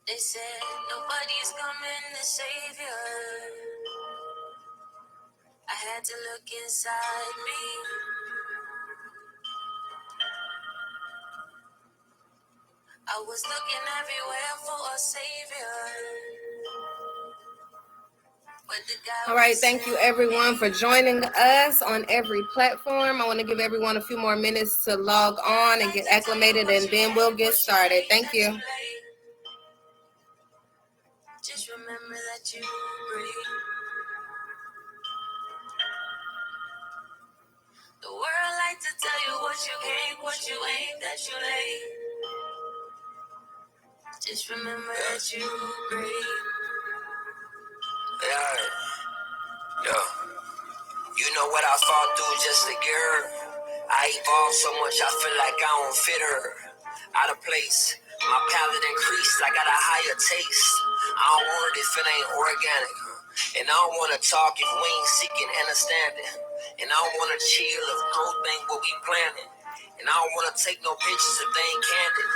They said nobody's coming to save you. I had to look inside me. I was looking everywhere for a savior. All right, thank you everyone for joining us on every platform. I want to give everyone a few more minutes to log on and get acclimated, and then we'll get started. Thank you. Just remember that you breathe. The world like to tell you what you can't, what you ain't, that you late. Just remember that you breathe. Yeah. You know what I fought through just to get her? I evolved so much I feel like I don't fit her. Out of place, my palate increased, I got a higher taste. I don't want it if it ain't organic. And I don't want to talk if we ain't seeking understanding. And I don't want to chill if growth ain't what we planning. And I don't want to take no pictures if they ain't candid.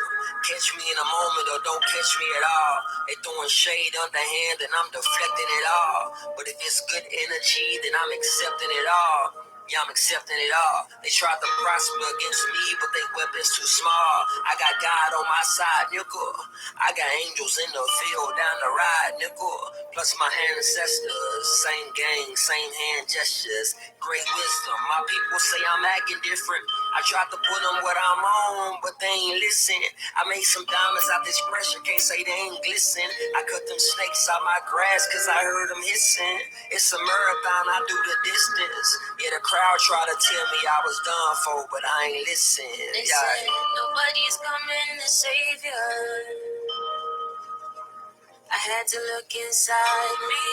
Catch me in a moment or don't catch me at all. They throwing shade underhand and I'm deflecting it all. But if it's good energy, then I'm accepting it all. Yeah, I'm accepting it all. They tried to prosper against me, but they weapons too small. I got God on my side, nickel. I got angels in the field down the ride, nickel. Plus my ancestors, same gang, same hand gestures, great wisdom. My people say I'm acting different. I tried to put them what I'm on, but they ain't listen. I made some diamonds out this pressure, can't say they ain't glisten. I cut them snakes out my grass cause I heard them hissing. It's a marathon, I do the distance. Yeah, the crowd tried to tell me I was done for, but I ain't listen. They said nobody's coming to save you. I had to look inside me.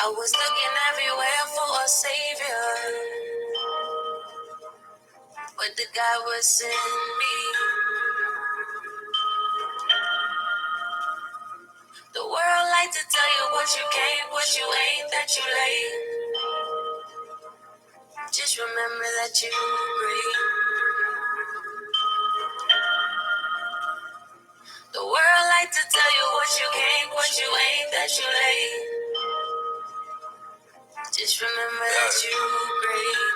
I was looking everywhere for a savior, but the God was in me. The world like to tell you what you can't, what you ain't, that you late. Just remember that you breathe. The world like to tell you what you can't, what you ain't, that you late. Just remember that you breathe.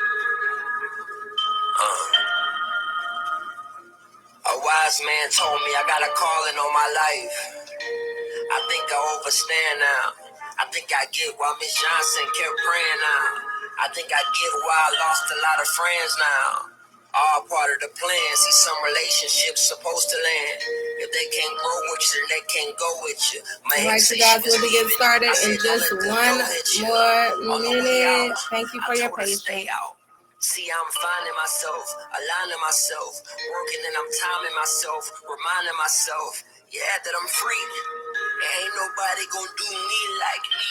A wise man told me I got a calling on my life. I think I overstand now. I think I get why Miss Johnson kept praying now. I think I get why I lost a lot of friends now. All part of the plan. See, some relationships supposed to land. If they can't grow with you, then they can't go with you. All right, you guys, we'll be getting started in just one more minute. Thank you for your patience. See, I'm finding myself, aligning myself, working and I'm timing myself, reminding myself, yeah, that I'm free. Ain't nobody gonna do me like me.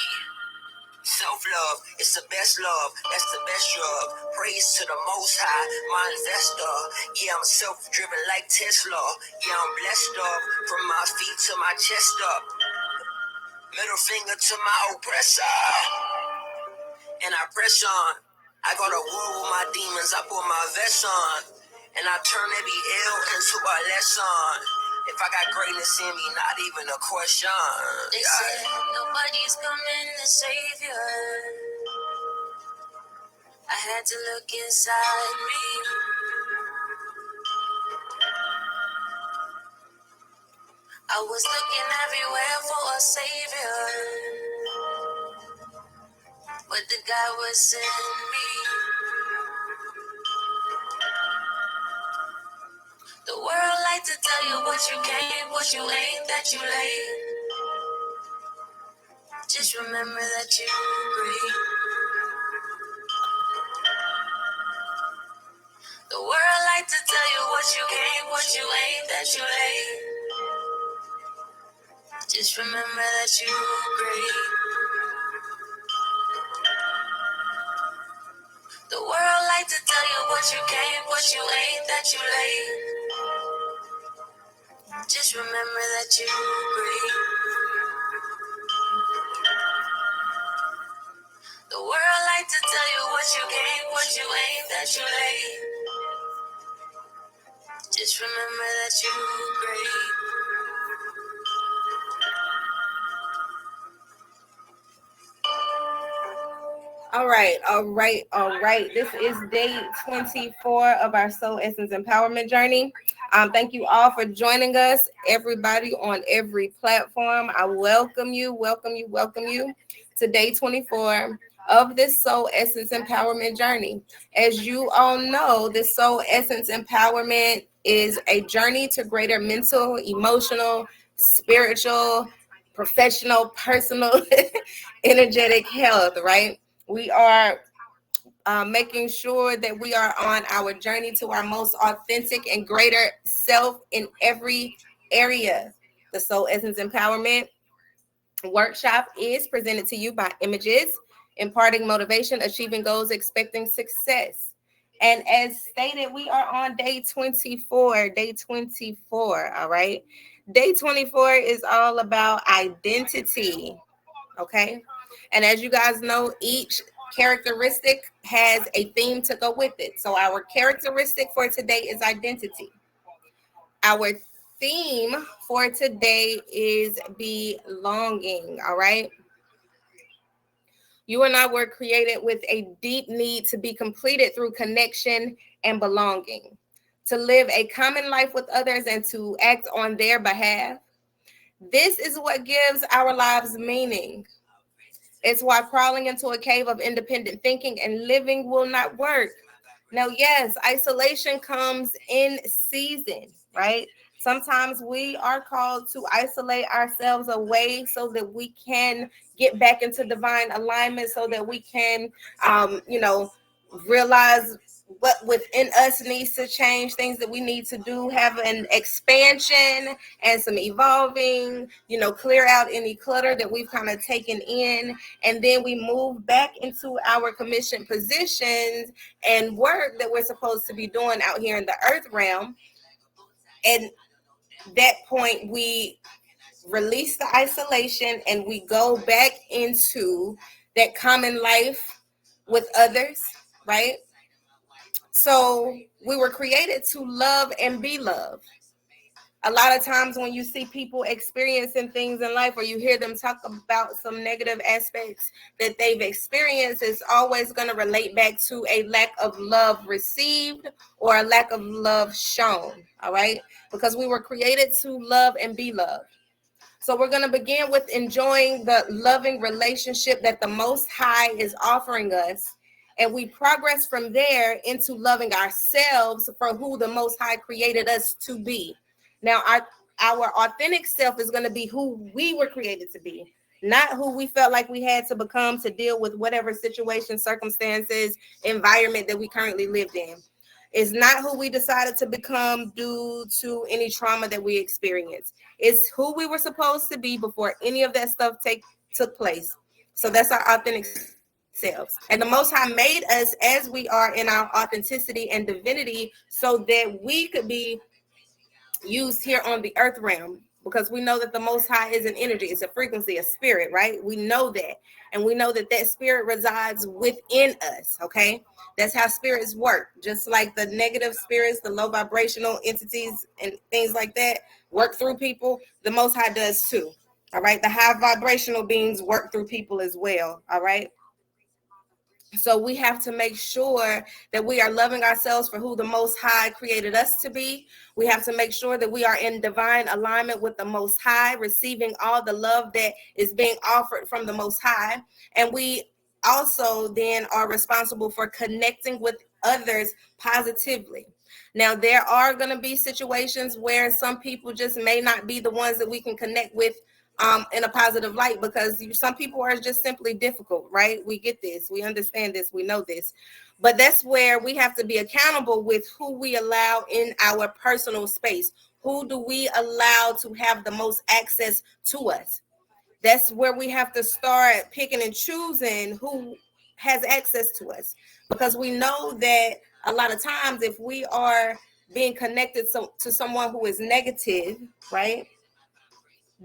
Self-love, it's the best love, that's the best drug. Praise to the Most High, my investor. Yeah, I'm self-driven like Tesla. Yeah, I'm blessed up, from my feet to my chest up. Middle finger to my oppressor. And I press on. I go to war with my demons, I put my vest on. And I turn every L into a lesson. If I got greatness in me, not even a question. They said nobody's coming to save you. I had to look inside me. I was looking everywhere for a savior, but the God was in me. The world like to tell you what you can't, what you ain't, that you late. Just remember that you breathe. The world like to tell you what you can't, what you ain't, that you late. Just remember that you breathe. The world like to tell you what you can't, what you ain't, that you late. Just remember that you breathe. The world like to tell you what you can't, what you ain't, that you late. Just remember that you're great. All right. This is day 24 of our Soul Essence Empowerment Journey. Thank you all for joining us, everybody on every platform. I welcome you to day 24 of this Soul Essence Empowerment Journey. As you all know, this Soul Essence Empowerment is a journey to greater mental, emotional, spiritual, professional, personal, energetic health, right? We are making sure that we are on our journey to our most authentic and greater self in every area. The Soul Essence Empowerment Workshop is presented to you by Images, imparting motivation, achieving goals, expecting success. And as stated, we are on day 24. Day 24, all right? Day 24 is all about identity, okay? And as you guys know, each characteristic has a theme to go with it. So our characteristic for today is identity. Our theme for today is belonging, all right? You and I were created with a deep need to be completed through connection and belonging, to live a common life with others and to act on their behalf. This is what gives our lives meaning. It's why crawling into a cave of independent thinking and living will not work. Now, yes, isolation comes in season, right? Sometimes we are called to isolate ourselves away so that we can get back into divine alignment, so that we can, realize what within us needs to change, things that we need to do, have an expansion and some evolving, clear out any clutter that we've kind of taken in. And then we move back into our commission positions and work that we're supposed to be doing out here in the earth realm. And that point, we release the isolation and we go back into that common life with others, right? So we were created to love and be loved. A lot of times when you see people experiencing things in life, or you hear them talk about some negative aspects that they've experienced, it's always going to relate back to a lack of love received or a lack of love shown. All right, because we were created to love and be loved. So we're going to begin with enjoying the loving relationship that the Most High is offering us. And we progress from there into loving ourselves for who the Most High created us to be. Now, our authentic self is going to be who we were created to be, not who we felt like we had to become to deal with whatever situation, circumstances, environment that we currently lived in. It's not who we decided to become due to any trauma that we experienced. It's who we were supposed to be before any of that stuff took place. So that's our authentic selves. And the Most High made us as we are in our authenticity and divinity so that we could be used here on the earth realm, because we know that the Most High is an energy, it's a frequency, a spirit, right? We know that. And we know that that spirit resides within us, okay? That's how spirits work. Just like the negative spirits, the low vibrational entities and things like that work through people, the Most High does too, all right? The high vibrational beings work through people as well, all right? So we have to make sure that we are loving ourselves for who the Most High created us to be. We have to make sure that we are in divine alignment with the Most High, receiving all the love that is being offered from the Most High. And we also then are responsible for connecting with others positively. Now, there are going to be situations where some people just may not be the ones that we can connect with in a positive light, because some people are just simply difficult, right? We get this, we understand this, we know this, but that's where we have to be accountable with who we allow in our personal space. Who do we allow to have the most access to us? That's where we have to start picking and choosing who has access to us, because we know that a lot of times if we are being connected to someone who is negative, right,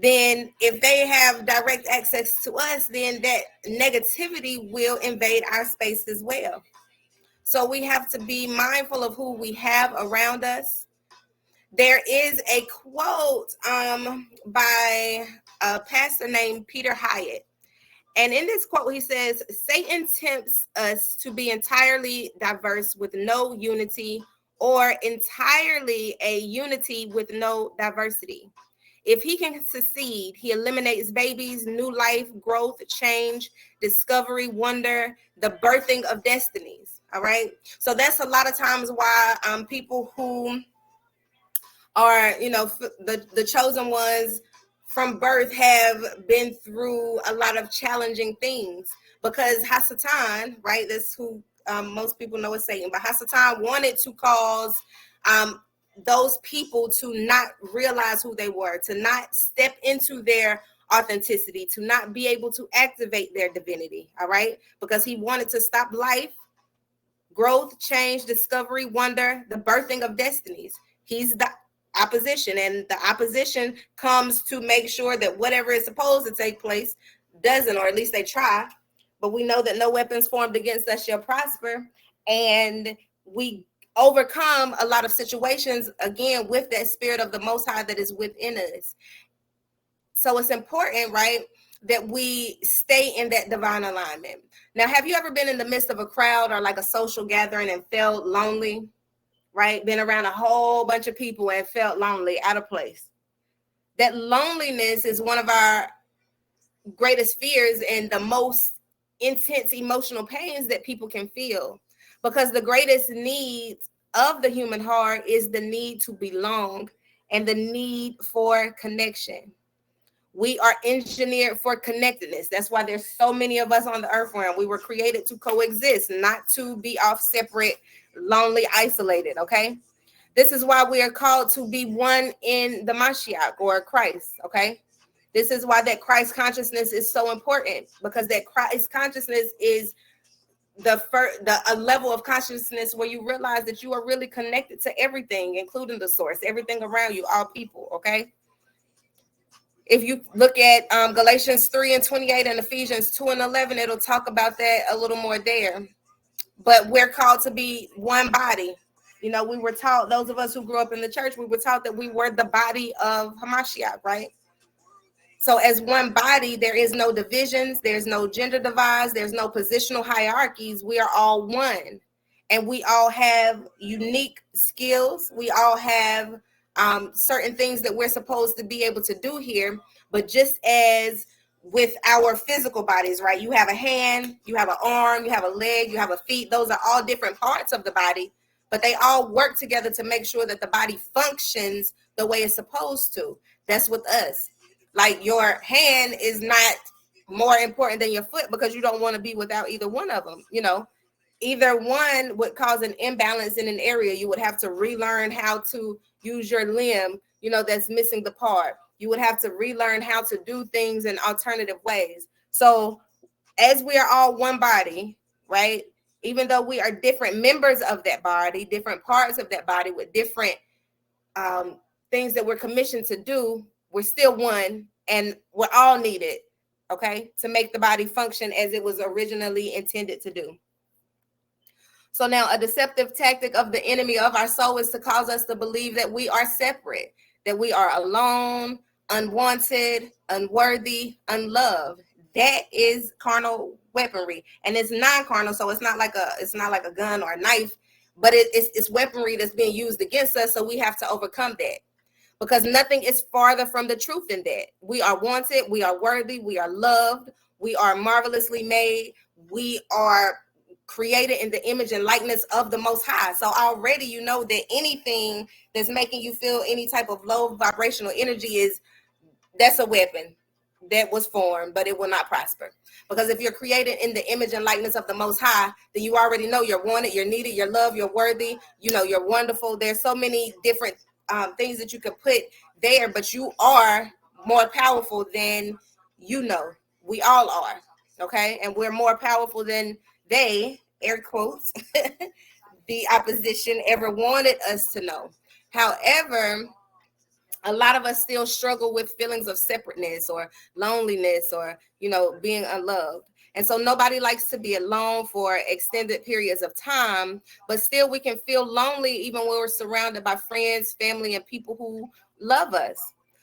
then if they have direct access to us, then that negativity will invade our space as well. So we have to be mindful of who we have around us. There is a quote by a pastor named Peter Hyatt. And in this quote, he says, Satan tempts us to be entirely diverse with no unity, or entirely a unity with no diversity. If he can succeed, he eliminates babies, new life, growth, change, discovery, wonder, the birthing of destinies. All right. So that's a lot of times why people who are, the chosen ones from birth have been through a lot of challenging things, because Hasatan, right, that's who most people know as Satan, but Hasatan wanted to cause those people to not realize who they were, to not step into their authenticity, to not be able to activate their divinity. All right, because he wanted to stop life, growth, change, discovery, wonder, the birthing of destinies. He's the opposition, and the opposition comes to make sure that whatever is supposed to take place doesn't, or at least they try. But we know that no weapons formed against us shall prosper, and we overcome a lot of situations again with that spirit of the Most High that is within us. So it's important, right, that we stay in that divine alignment. Now, have you ever been in the midst of a crowd or like a social gathering and felt lonely, right? Been around a whole bunch of people and felt lonely, out of place. That loneliness is one of our greatest fears and the most intense emotional pains that people can feel, because the greatest need of the human heart is the need to belong and the need for connection. We are engineered for connectedness. That's why there's so many of us on the earth realm. We were created to coexist, not to be off separate, lonely, isolated, okay? This is why we are called to be one in the Mashiach, or Christ, okay? This is why that Christ consciousness is so important, because that Christ consciousness is a level of consciousness where you realize that you are really connected to everything, including the source, everything around you, all people, okay? If you look at Galatians 3:28 and Ephesians 2:11, it'll talk about that a little more there. But we're called to be one body. You know, we were taught, those of us who grew up in the church, we were taught that we were the body of Hamashiach, right? So as one body, there is no divisions, there's no gender divides, there's no positional hierarchies. We are all one. And we all have unique skills. We all have certain things that we're supposed to be able to do here. But just as with our physical bodies, right? You have a hand, you have an arm, you have a leg, you have a feet. Those are all different parts of the body, but they all work together to make sure that the body functions the way it's supposed to. That's with us. Like, your hand is not more important than your foot, because you don't want to be without either one of them. You know, either one would cause an imbalance in an area. You would have to relearn how to use your limb, you know, that's missing the part. You would have to relearn how to do things in alternative ways. So as we are all one body, right, even though we are different members of that body, different parts of that body with different things that we're commissioned to do, we're still one, and we're all needed, okay, to make the body function as it was originally intended to do. So now, a deceptive tactic of the enemy of our soul is to cause us to believe that we are separate, that we are alone, unwanted, unworthy, unloved. That is carnal weaponry, and it's non-carnal, so it's not like a gun or a knife, but it's weaponry that's being used against us. So we have to overcome that, because nothing is farther from the truth than that. We are wanted, we are worthy, we are loved, we are marvelously made, we are created in the image and likeness of the Most High. So already you know that anything that's making you feel any type of low vibrational energy that's a weapon that was formed, but it will not prosper. Because if you're created in the image and likeness of the Most High, then you already know you're wanted, you're needed, you're loved, you're worthy, you know, you're wonderful. There's so many different things that you can put there, but you are more powerful than you know. We all are, okay? And we're more powerful than they, air quotes, the opposition ever wanted us to know. However, a lot of us still struggle with feelings of separateness or loneliness or, you know, being unloved. And so nobody likes to be alone for extended periods of time, but still we can feel lonely even when we're surrounded by friends, family, and people who love us.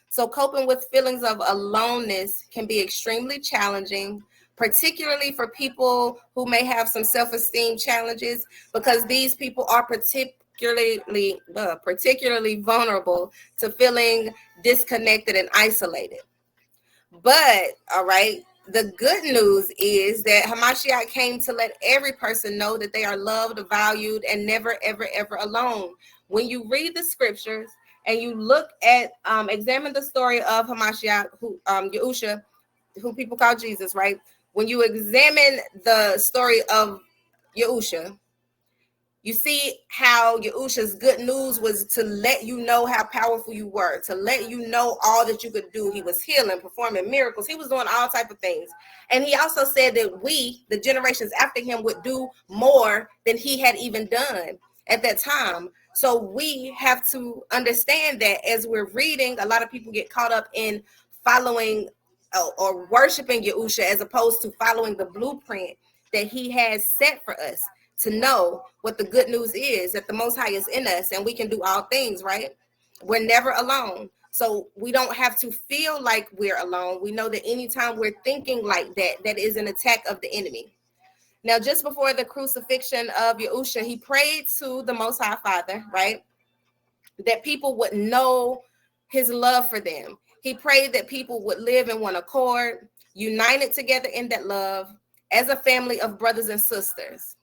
So coping with feelings of aloneness can be extremely challenging, particularly for people who may have some self-esteem challenges, because these people are particularly vulnerable to feeling disconnected and isolated. But all right, the good news is that Hamashiach came to let every person know that they are loved, valued, and never, ever, ever alone. When you read the scriptures and you look at, examine the story of Hamashiach, who Yahusha, who people call Jesus, right? When you examine the story of Yahusha, you see how Yahusha's good news was to let you know how powerful you were, to let you know all that you could do. He was healing, performing miracles. He was doing all type of things. And he also said that we, the generations after him, would do more than he had even done at that time. So we have to understand that as we're reading, a lot of people get caught up in following or worshiping Yahusha as opposed to following the blueprint that he has set for us, to know what the good news is, that the Most High is in us and we can do all things, right? We're never alone. So we don't have to feel like we're alone. We know that anytime we're thinking like that, that is an attack of the enemy. Now, just before the crucifixion of Yahusha, he prayed to the Most High Father, right? That people would know his love for them. He prayed that people would live in one accord, united together in that love as a family of brothers and sisters.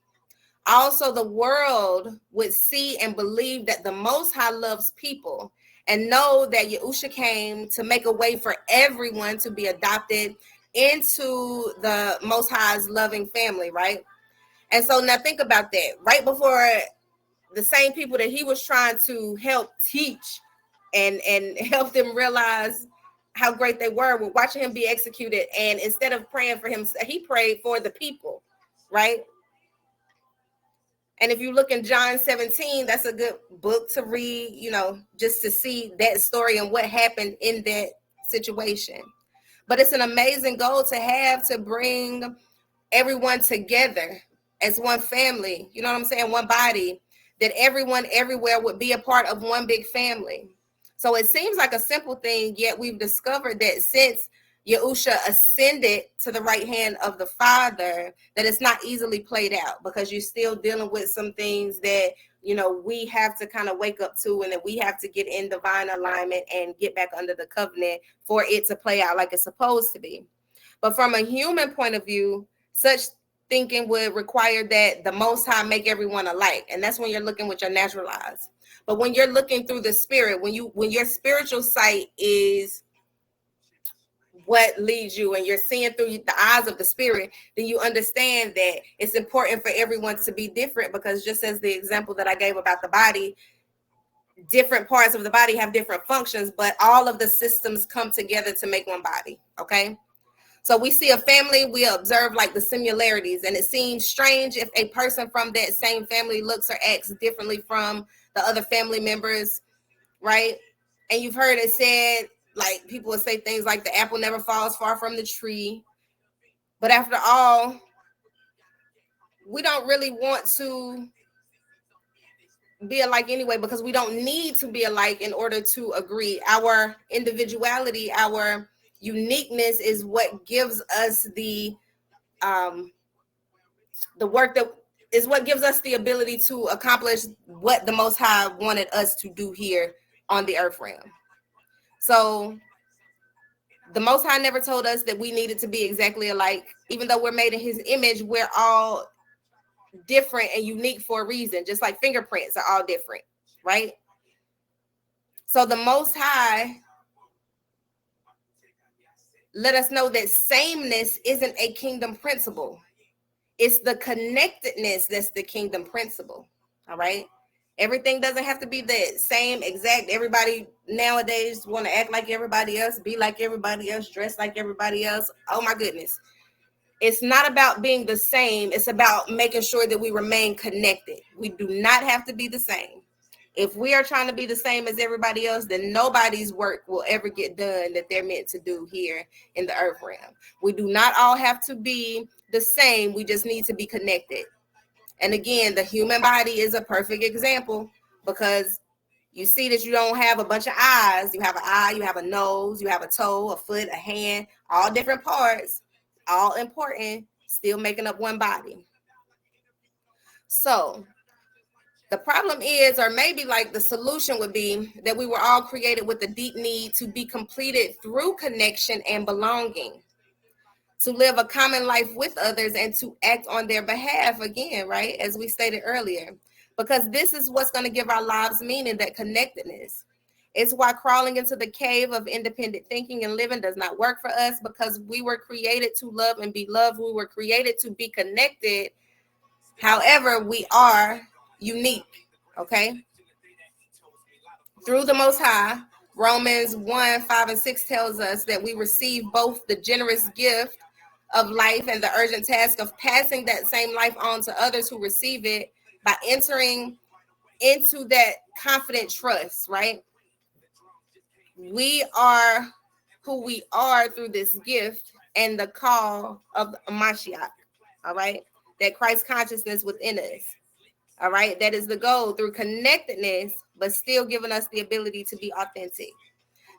Also, the world would see and believe that the Most High loves people and know that Yahusha came to make a way for everyone to be adopted into the Most High's loving family, right? And so now think about that. Right before, the same people that he was trying to help teach and help them realize how great they were watching him be executed. And instead of praying for him, he prayed for the people, right? And if you look in John 17, that's a good book to read, just to see that story and what happened in that situation. But it's an amazing goal to have, to bring everyone together as one family, you know what I'm saying? One body, that everyone everywhere would be a part of one big family. So it seems like a simple thing, yet we've discovered that since Yahusha ascended to the right hand of the Father, that it's not easily played out, because you're still dealing with some things that, we have to kind of wake up to, and that we have to get in divine alignment and get back under the covenant for it to play out like it's supposed to be. But from a human point of view, such thinking would require that the Most High make everyone alike. And that's when you're looking with your natural eyes. But when you're looking through the spirit, when your spiritual sight is what leads you and you're seeing through the eyes of the spirit, then you understand that it's important for everyone to be different, because just as the example that I gave about the body, different parts of the body have different functions, but all of the systems come together to make one body. Okay. So we see a family, we observe like the similarities, and it seems strange if a person from that same family looks or acts differently from the other family members, right? And you've heard it said, like people will say things like the apple never falls far from the tree. But after all, we don't really want to be alike anyway, because we don't need to be alike in order to agree. Our individuality, our uniqueness is what gives us the work that is what gives us the ability to accomplish what the Most High wanted us to do here on the earth realm. So the Most High never told us that we needed to be exactly alike. Even though we're made in his image, we're all different and unique for a reason, just like fingerprints are all different, right? So the Most High let us know that sameness isn't a kingdom principle. It's the connectedness that's the kingdom principle. All right. Everything doesn't have to be the same exact. Everybody nowadays want to act like everybody else, be like everybody else, dress like everybody else. Oh my goodness. It's not about being the same. It's about making sure that we remain connected. We do not have to be the same. If we are trying to be the same as everybody else, then nobody's work will ever get done that they're meant to do here in the earth realm. We do not all have to be the same. We just need to be connected. And again, the human body is a perfect example, because you see that you don't have a bunch of eyes. You have an eye, you have a nose, you have a toe, a foot, a hand, all different parts, all important, still making up one body. So the problem is, or maybe like the solution would be, that we were all created with a deep need to be completed through connection and belonging, to live a common life with others and to act on their behalf, again, right, as we stated earlier, because this is what's going to give our lives meaning, that connectedness. It's why crawling into the cave of independent thinking and living does not work for us, because we were created to love and be loved. We were created to be connected. However, we are unique, okay? Through the Most High, Romans 1:5-6 tells us that we receive both the generous gift of life and the urgent task of passing that same life on to others who receive it by entering into that confident trust, right? We are who we are through this gift and the call of Mashiach, all right? That Christ consciousness within us, all right? That is the goal, through connectedness, but still giving us the ability to be authentic.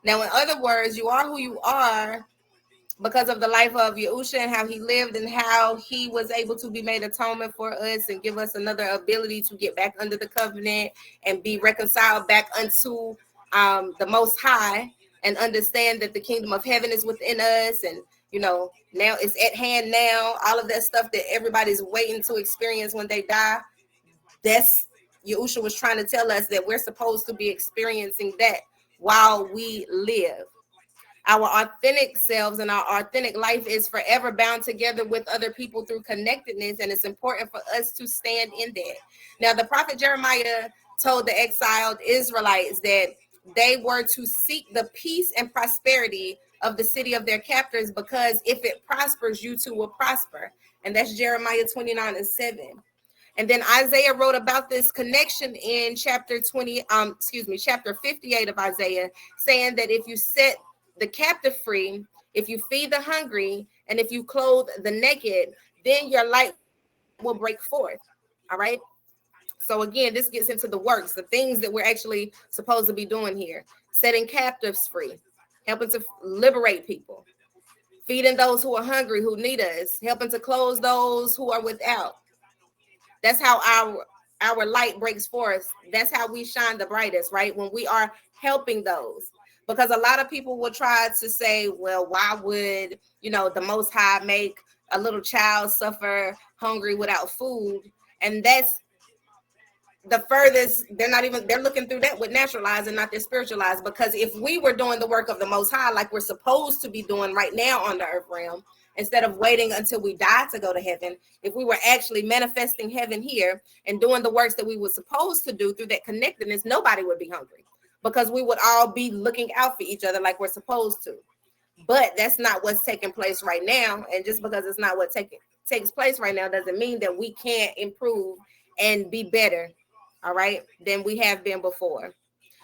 Now, in other words, you are who you are because of the life of Yahusha and how he lived and how he was able to be made atonement for us and give us another ability to get back under the covenant and be reconciled back unto the Most High, and understand that the kingdom of heaven is within us, and now it's at hand now. All of that stuff that everybody's waiting to experience when they die, that's Yahusha was trying to tell us, that we're supposed to be experiencing that while we live. Our authentic selves and our authentic life is forever bound together with other people through connectedness, and it's important for us to stand in that. Now, the prophet Jeremiah told the exiled Israelites that they were to seek the peace and prosperity of the city of their captors, because if it prospers, you too will prosper. And that's Jeremiah 29:7. And then Isaiah wrote about this connection in chapter 58 of Isaiah, saying that if you set the captive free, if you feed the hungry, and if you clothe the naked, then your light will break forth. All right. So again, this gets into the works, the things that we're actually supposed to be doing here: setting captives free, helping to liberate people, feeding those who are hungry, who need us, helping to clothe those who are without. That's how our light breaks forth. That's how we shine the brightest, right? When we are helping those. Because a lot of people will try to say, well, why would, the Most High make a little child suffer hungry without food? And that's the furthest. They're looking through that with natural eyes and not their spiritual eyes. Because if we were doing the work of the Most High, like we're supposed to be doing right now on the earth realm, instead of waiting until we die to go to heaven, if we were actually manifesting heaven here and doing the works that we were supposed to do through that connectedness, nobody would be hungry, because we would all be looking out for each other like we're supposed to. But that's not what's taking place right now. And just because it's not what takes place right now doesn't mean that we can't improve and be better, all right, than we have been before.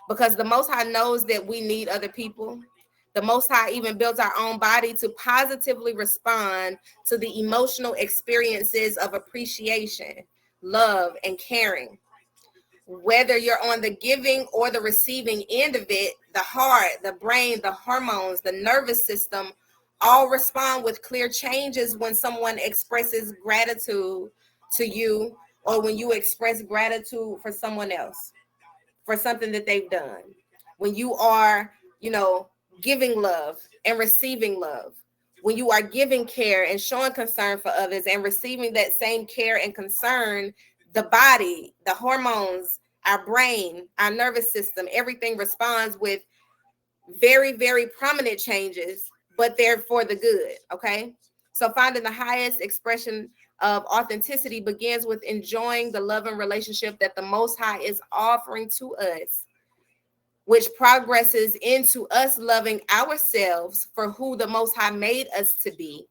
Because the Most High knows that we need other people. The Most High even built our own body to positively respond to the emotional experiences of appreciation, love, and caring. Whether you're on the giving or the receiving end of it, the heart, the brain, the hormones, the nervous system all respond with clear changes when someone expresses gratitude to you, or when you express gratitude for someone else, for something that they've done. When you are, giving love and receiving love, when you are giving care and showing concern for others and receiving that same care and concern, the body, the hormones, our brain, our nervous system, everything responds with very, very prominent changes, but they're for the good. Okay. So finding the highest expression of authenticity begins with enjoying the love and relationship that the Most High is offering to us, which progresses into us loving ourselves for who the Most High made us to be.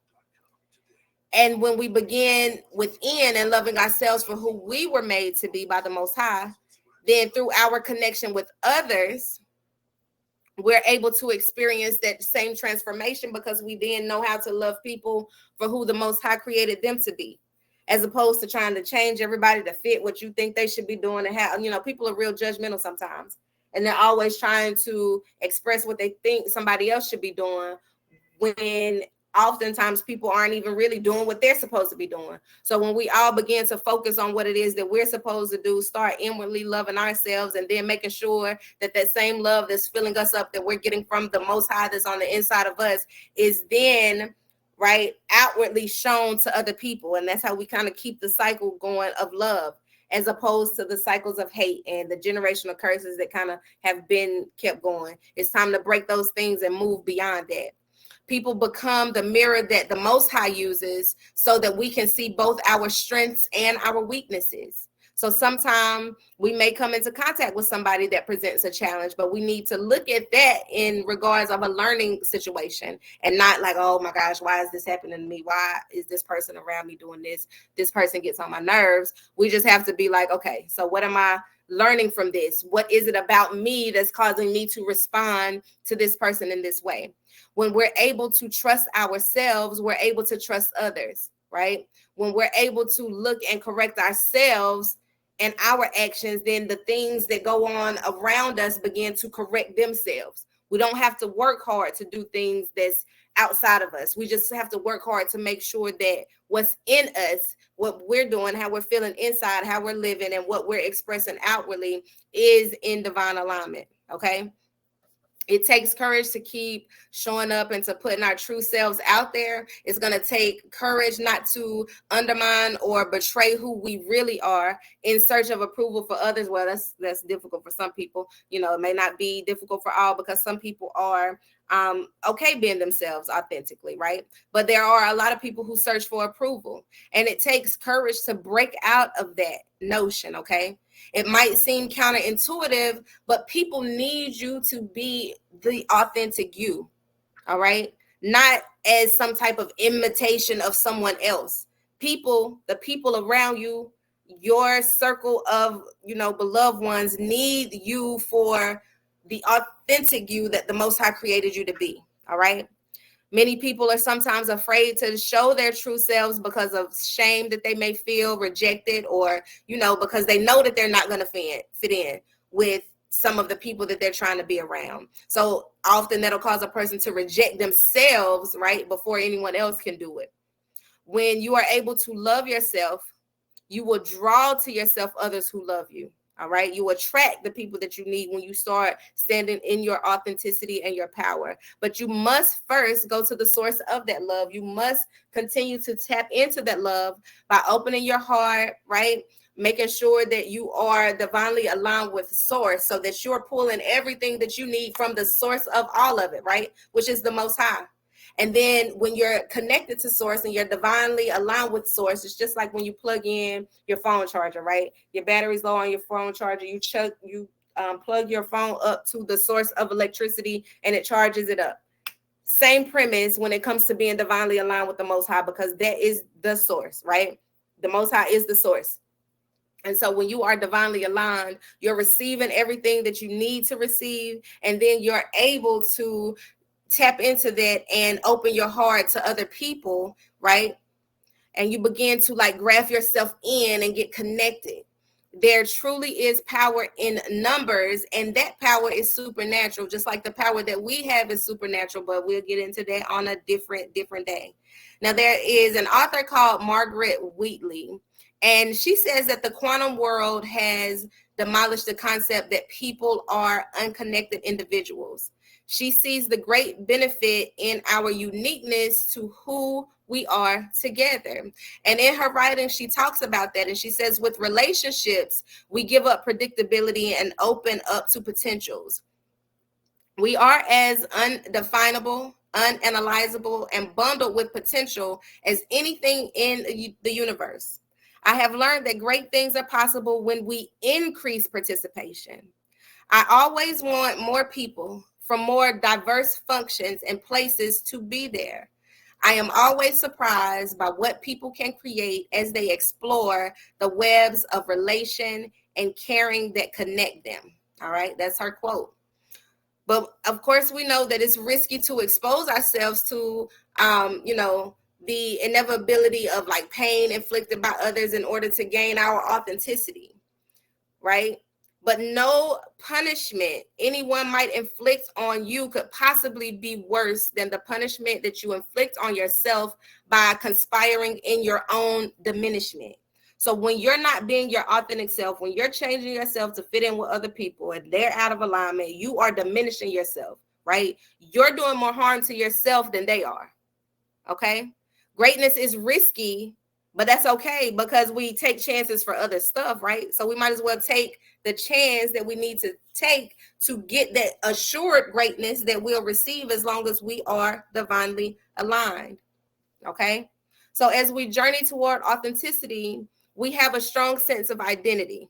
And when we begin within and loving ourselves for who we were made to be by the Most High, then through our connection with others, we're able to experience that same transformation because we then know how to love people for who the Most High created them to be, as opposed to trying to change everybody to fit what you think they should be doing. And how, people are real judgmental sometimes, and they're always trying to express what they think somebody else should be doing, when oftentimes people aren't even really doing what they're supposed to be doing. So when we all begin to focus on what it is that we're supposed to do, start inwardly loving ourselves, and then making sure that that same love that's filling us up, that we're getting from the Most High that's on the inside of us, is then right outwardly shown to other people. And that's how we kind of keep the cycle going of love, as opposed to the cycles of hate and the generational curses that kind of have been kept going. It's time to break those things and move beyond that. People become the mirror that the Most High uses so that we can see both our strengths and our weaknesses. So sometimes we may come into contact with somebody that presents a challenge, but we need to look at that in regards of a learning situation, and not like, oh my gosh, why is this happening to me? Why is this person around me doing this? This person gets on my nerves. We just have to be like, okay, so what am I learning from this? What is it about me that's causing me to respond to this person in this way? When we're able to trust ourselves, we're able to trust others, right? When we're able to look and correct ourselves and our actions, then the things that go on around us begin to correct themselves. We don't have to work hard to do things that's outside of us. We just have to work hard to make sure that what's in us, what we're doing, how we're feeling inside, how we're living, and what we're expressing outwardly is in divine alignment, okay? It takes courage to keep showing up and to putting our true selves out there. It's going to take courage not to undermine or betray who we really are in search of approval for others. Well, that's difficult for some people. It may not be difficult for all, because some people are okay being themselves authentically, right? But there are a lot of people who search for approval, and it takes courage to break out of that notion, okay? It might seem counterintuitive, but people need you to be the authentic you, all right? Not as some type of imitation of someone else. The people around you, your circle of, beloved ones, need you for the authentic you that the Most High created you to be, all right? Many people are sometimes afraid to show their true selves because of shame that they may feel, rejected, or, because they know that they're not going to fit in with some of the people that they're trying to be around. So often that'll cause a person to reject themselves, right, before anyone else can do it. When you are able to love yourself, you will draw to yourself others who love you. All right. You attract the people that you need when you start standing in your authenticity and your power. But you must first go to the source of that love. You must continue to tap into that love by opening your heart, right? Making sure that you are divinely aligned with source, so that you're pulling everything that you need from the source of all of it, right? Which is the Most High. And then when you're connected to source and you're divinely aligned with source, it's just like when you plug in your phone charger, right? Your battery's low on your phone charger. You plug your phone up to the source of electricity and it charges it up. Same premise when it comes to being divinely aligned with the Most High, because that is the source, right? The Most High is the source. And so when you are divinely aligned, you're receiving everything that you need to receive, and then you're able to tap into that and open your heart to other people, right? And you begin to like graft yourself in and get connected. There truly is power in numbers, and that power is supernatural, just like the power that we have is supernatural, but we'll get into that on a different day. Now, there is an author called Margaret Wheatley, and she says that the quantum world has demolished the concept that people are unconnected individuals. She sees the great benefit in our uniqueness to who we are together. And in her writing, she talks about that. And she says, with relationships, we give up predictability and open up to potentials. We are as undefinable, unanalyzable, and bundled with potential as anything in the universe. I have learned that great things are possible when we increase participation. I always want more people from more diverse functions and places to be there. I am always surprised by what people can create as they explore the webs of relation and caring that connect them. All right, that's her quote. But of course, we know that it's risky to expose ourselves to, the inevitability of like pain inflicted by others in order to gain our authenticity, right? But no punishment anyone might inflict on you could possibly be worse than the punishment that you inflict on yourself by conspiring in your own diminishment. So when you're not being your authentic self, when you're changing yourself to fit in with other people and they're out of alignment, you are diminishing yourself, right? You're doing more harm to yourself than they are. Okay? Greatness is risky, but that's okay because we take chances for other stuff, right? So we might as well take the chance that we need to take to get that assured greatness that we'll receive as long as we are divinely aligned. Okay? So as we journey toward authenticity, we have a strong sense of identity.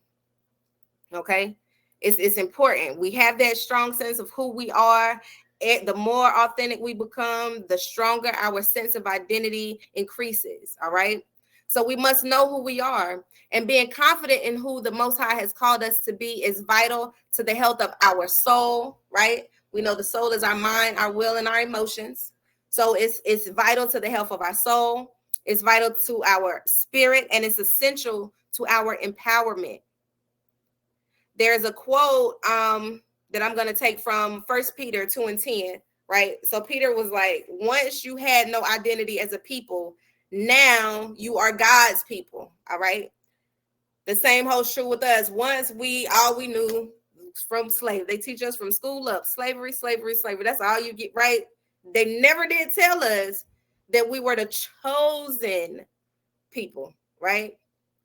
Okay? It's important. We have that strong sense of who we are. The more authentic we become, the stronger our sense of identity increases. All right. So we must know who we are, and being confident in who the Most High has called us to be is vital to the health of our soul. Right. We know the soul is our mind, our will, and our emotions. So it's vital to the health of our soul. It's vital to our spirit, and it's essential to our empowerment. There's a quote that I'm going to take from 1 Peter 2:10, right? So Peter was like, once you had no identity as a people, now you are God's people, all right? The same holds true with us. Once all we knew from slave, they teach us from school up, slavery, slavery, slavery. That's all you get, right? They never did tell us that we were the chosen people, right?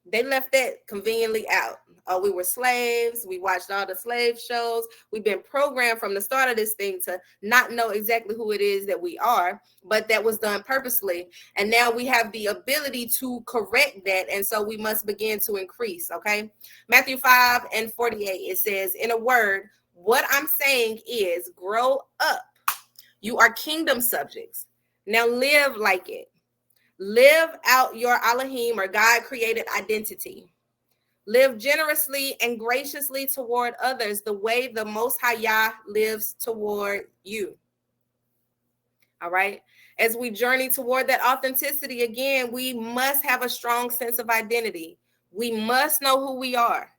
They left that conveniently out. Oh, we were slaves. We watched all the slave shows. We've been programmed from the start of this thing to not know exactly who it is that we are, but that was done purposely. And now we have the ability to correct that. And so we must begin to increase, okay? Matthew 5:48, it says, in a word, what I'm saying is grow up. You are kingdom subjects. Now live like it. Live out your Elohim or God created identity. Live generously and graciously toward others the way the Most High Yah lives toward you. All right. As we journey toward that authenticity, again, we must have a strong sense of identity. We must know who we are.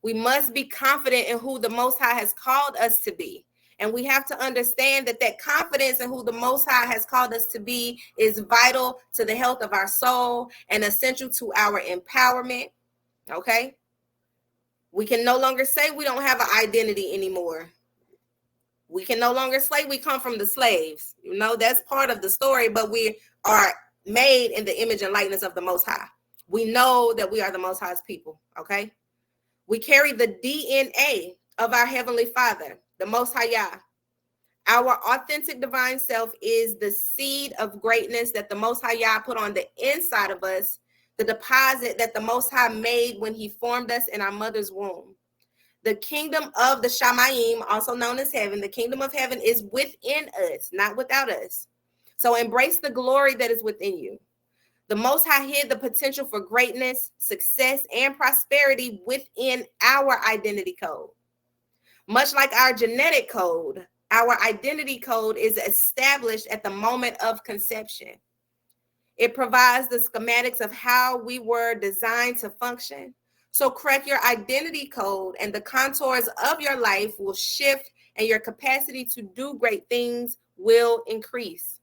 We must be confident in who the Most High has called us to be. And we have to understand that confidence in who the Most High has called us to be is vital to the health of our soul and essential to our empowerment. Okay? We can no longer say we don't have an identity anymore. We can no longer say we come from the slaves. You know, that's part of the story, but we are made in the image and likeness of the Most High. We know that we are the Most High's people. Okay? We carry the DNA of our Heavenly Father, the Most High Yah. Our authentic divine self is the seed of greatness that the Most High Yah put on the inside of us, the deposit that the Most High made when he formed us in our mother's womb. The kingdom of the Shamayim, also known as heaven, the kingdom of heaven is within us, not without us. So embrace the glory that is within you. The Most High hid the potential for greatness, success, and prosperity within our identity code. Much like our genetic code, our identity code is established at the moment of conception. It provides the schematics of how we were designed to function. So crack your identity code and the contours of your life will shift and your capacity to do great things will increase.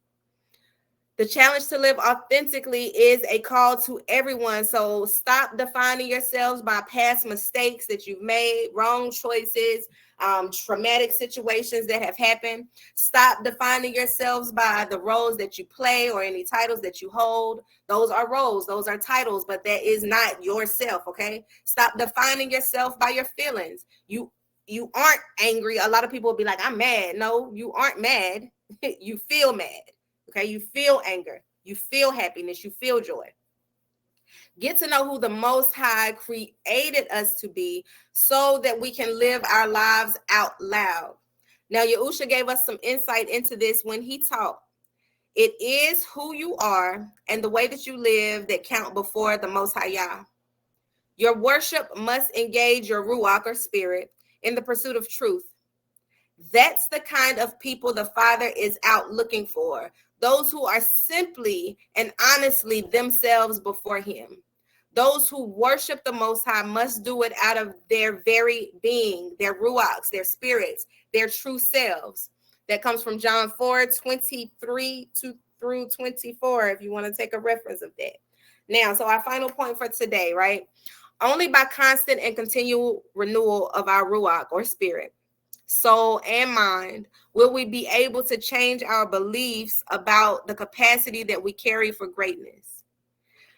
The challenge to live authentically is a call to everyone. So stop defining yourselves by past mistakes that you've made, wrong choices, traumatic situations that have happened. Stop defining yourselves by the roles that you play or any titles that you hold. Those are roles, those are titles, but that is not yourself, okay? Stop defining yourself by your feelings. You aren't angry. A lot of people will be like, I'm mad. No, you aren't mad. You feel mad. Okay, you feel anger, you feel happiness, you feel joy. Get to know who the Most High created us to be so that we can live our lives out loud. Now, Yahusha gave us some insight into this when he taught. It is who you are and the way that you live that count before the Most High Yah. Your worship must engage your ruach or spirit in the pursuit of truth. That's the kind of people the Father is out looking for. Those who are simply and honestly themselves before him. Those who worship the Most High must do it out of their very being, their ruachs, their spirits, their true selves. That comes from John 4:23 through 24, if you want to take a reference of that. Now, so our final point for today, right? Only by constant and continual renewal of our ruach or spirit, soul, and mind will we be able to change our beliefs about the capacity that we carry for greatness.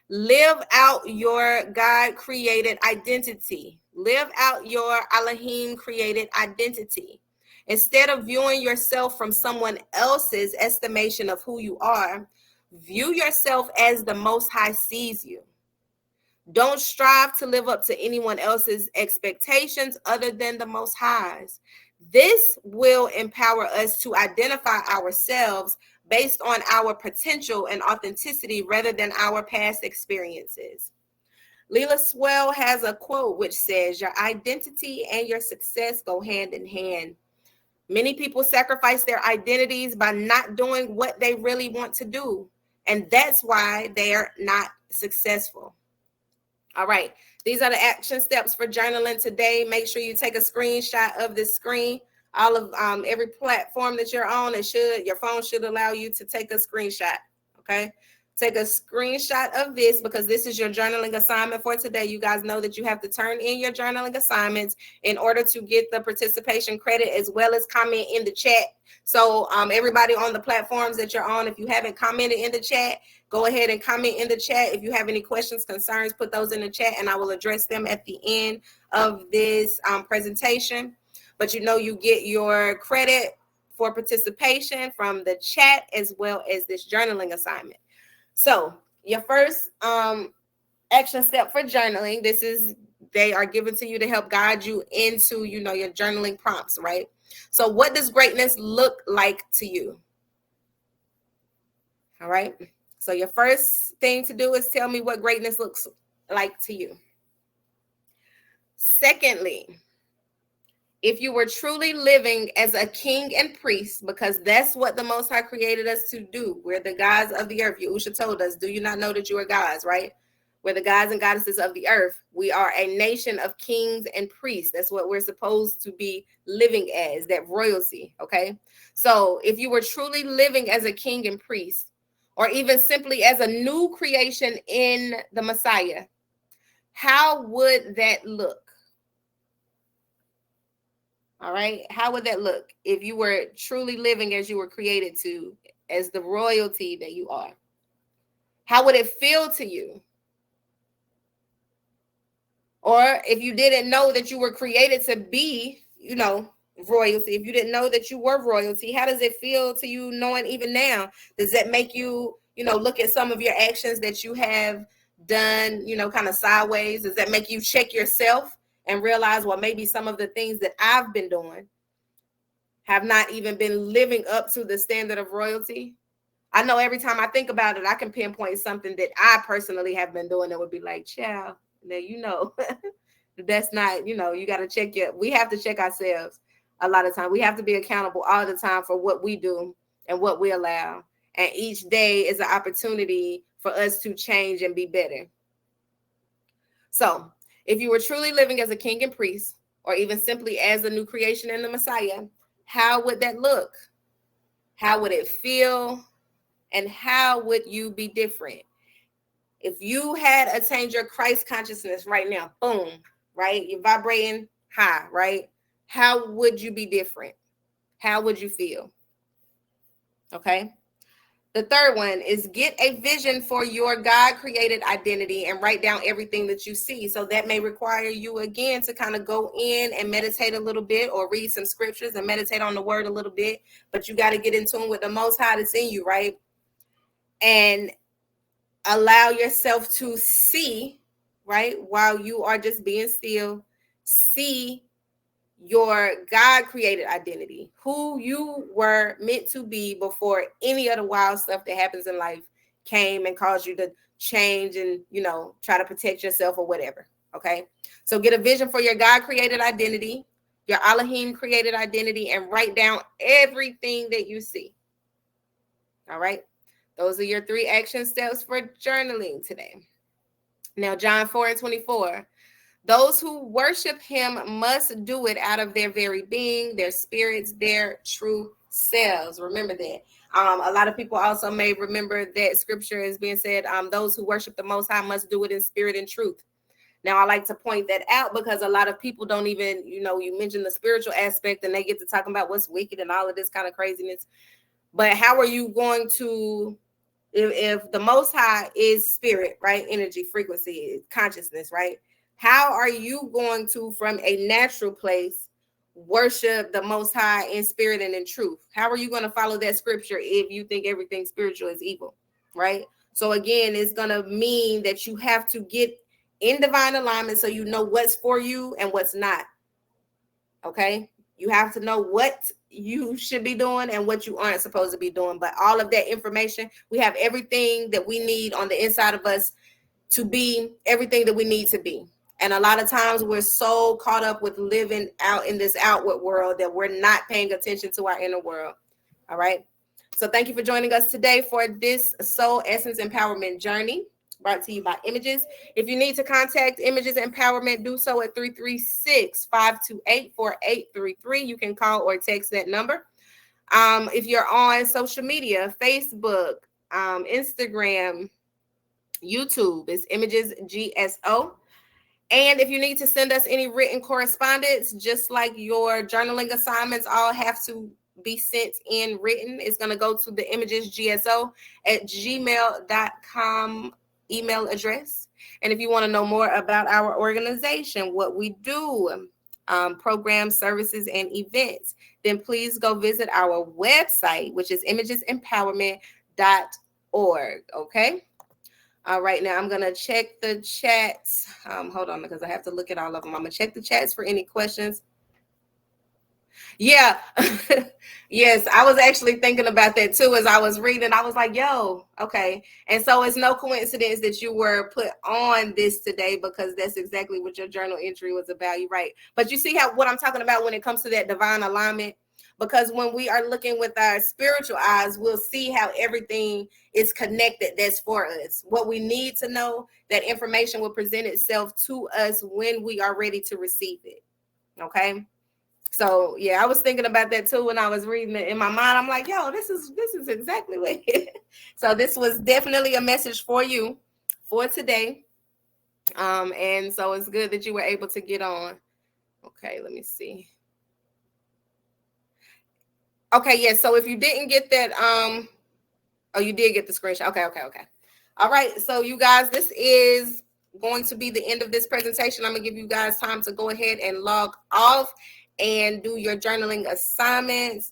Live out your God created identity. Live out your Elohim created identity. Instead of viewing yourself from someone else's estimation of who you are, view yourself as the Most High sees you. Don't strive to live up to anyone else's expectations other than the Most High's. This will empower us to identify ourselves based on our potential and authenticity rather than our past experiences. Leela Swell has a quote which says, "Your identity and your success go hand in hand." Many people sacrifice their identities by not doing what they really want to do, and that's why they're not successful. All right, these are the action steps for journaling today. Make sure you take a screenshot of this screen. All of every platform that you're on, your phone should allow you to take a screenshot. Okay, take a screenshot of this because this is your journaling assignment for today. You guys know that you have to turn in your journaling assignments in order to get the participation credit, as well as comment in the chat. So everybody on the platforms that you're on, if you haven't commented in the chat, go ahead and comment in the chat. If you have any questions, concerns, put those in the chat and I will address them at the end of this presentation. But you get your credit for participation from the chat as well as this journaling assignment. So your first action step for journaling, they are given to you to help guide you into, your journaling prompts, right? So what does greatness look like to you? All right. So your first thing to do is tell me what greatness looks like to you. Secondly, if you were truly living as a king and priest, because that's what the Most High created us to do. We're the gods of the earth. Yahusha told us, do you not know that you are gods, right? We're the gods and goddesses of the earth. We are a nation of kings and priests. That's what we're supposed to be living as, that royalty, okay? So if you were truly living as a king and priest, or even simply as a new creation in the Messiah, how would that look? All right. How would that look if you were truly living as you were created to, as the royalty that you are? How would it feel to you? Or if you didn't know that you were created to be, royalty, if you didn't know that you were royalty, how does it feel to you knowing even now? Does that make you, look at some of your actions that you have done, kind of sideways? Does that make you check yourself and realize, well, maybe some of the things that I've been doing have not even been living up to the standard of royalty? I know every time I think about it, I can pinpoint something that I personally have been doing that would be like, child, now that's not, you got to we have to check ourselves a lot of time. We have to be accountable all the time for what we do and what we allow. And each day is an opportunity for us to change and be better. So if you were truly living as a king and priest, or even simply as a new creation in the Messiah, how would that look? How would it feel? And how would you be different? If you had attained your Christ consciousness right now, boom, right? You're vibrating high, right? How would you be different? How would you feel? Okay. The third one is get a vision for your God-created identity and write down everything that you see. So that may require you, again, to kind of go in and meditate a little bit or read some scriptures and meditate on the word a little bit. But you got to get in tune with the Most High that's in you, right? And allow yourself to see, right, while you are just being still, see your God-created identity, who you were meant to be before any of the wild stuff that happens in life came and caused you to change and, try to protect yourself or whatever. Okay. So get a vision for your God created identity, your Elohim created identity, and write down everything that you see. All right. Those are your 3 action steps for journaling today. Now, John 4:24. Those who worship him must do it out of their very being, their spirits, their true selves. Remember that. A lot of people also may remember that scripture is being said, those who worship the Most High must do it in spirit and truth. Now, I like to point that out because a lot of people don't even, you mentioned the spiritual aspect and they get to talking about what's wicked and all of this kind of craziness. But how are you going to, if the Most High is spirit, right? Energy, frequency, consciousness, right? How are you going to, from a natural place, worship the Most High in spirit and in truth? How are you going to follow that scripture if you think everything spiritual is evil, right? So again, it's going to mean that you have to get in divine alignment so you know what's for you and what's not. Okay? You have to know what you should be doing and what you aren't supposed to be doing. But all of that information, we have everything that we need on the inside of us to be everything that we need to be. And a lot of times we're so caught up with living out in this outward world that we're not paying attention to our inner world. All right. So thank you for joining us today for this Soul Essence Empowerment Journey brought to you by Images. If you need to contact Images Empowerment, do so at 336-528-4833. You can call or text that number. If you're on social media, Facebook, Instagram, YouTube, it's Images GSO. And if you need to send us any written correspondence, just like your journaling assignments all have to be sent in written, it's going to go to the imagesgso@gmail.com email address. And if you want to know more about our organization, what we do, programs, services, and events, then please go visit our website, which is imagesempowerment.org. Okay. All right, now I'm going to check the chats. Hold on, because I have to look at all of them. I'm going to check the chats for any questions. Yeah. Yes, I was actually thinking about that too as I was reading. I was like, yo, okay. And so it's no coincidence that you were put on this today because that's exactly what your journal entry was about. You're right. But you see what I'm talking about when it comes to that divine alignment? Because when we are looking with our spiritual eyes, we'll see how everything is connected that's for us. What we need to know, that information will present itself to us when we are ready to receive it. Okay. So yeah, I was thinking about that too when I was reading it in my mind. I'm like, yo, this is exactly what So this was definitely a message for you for today. And so it's good that you were able to get on. Okay, let me see. Okay, yeah. So if you didn't get that, oh, you did get the screenshot. Okay. All right. So you guys, this is going to be the end of this presentation. I'm gonna give you guys time to go ahead and log off and do your journaling assignments.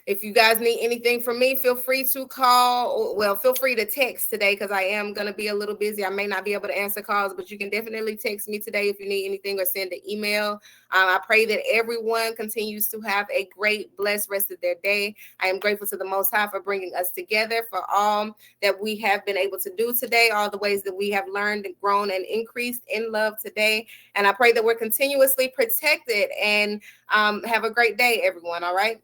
If you guys need anything from me, feel free to call. Well, feel free to text today because I am going to be a little busy. I may not be able to answer calls, but you can definitely text me today if you need anything or send an email. I pray that everyone continues to have a great, blessed rest of their day. I am grateful to the Most High for bringing us together, for all that we have been able to do today, all the ways that we have learned and grown and increased in love today. And I pray that we're continuously protected and have a great day, everyone. All right.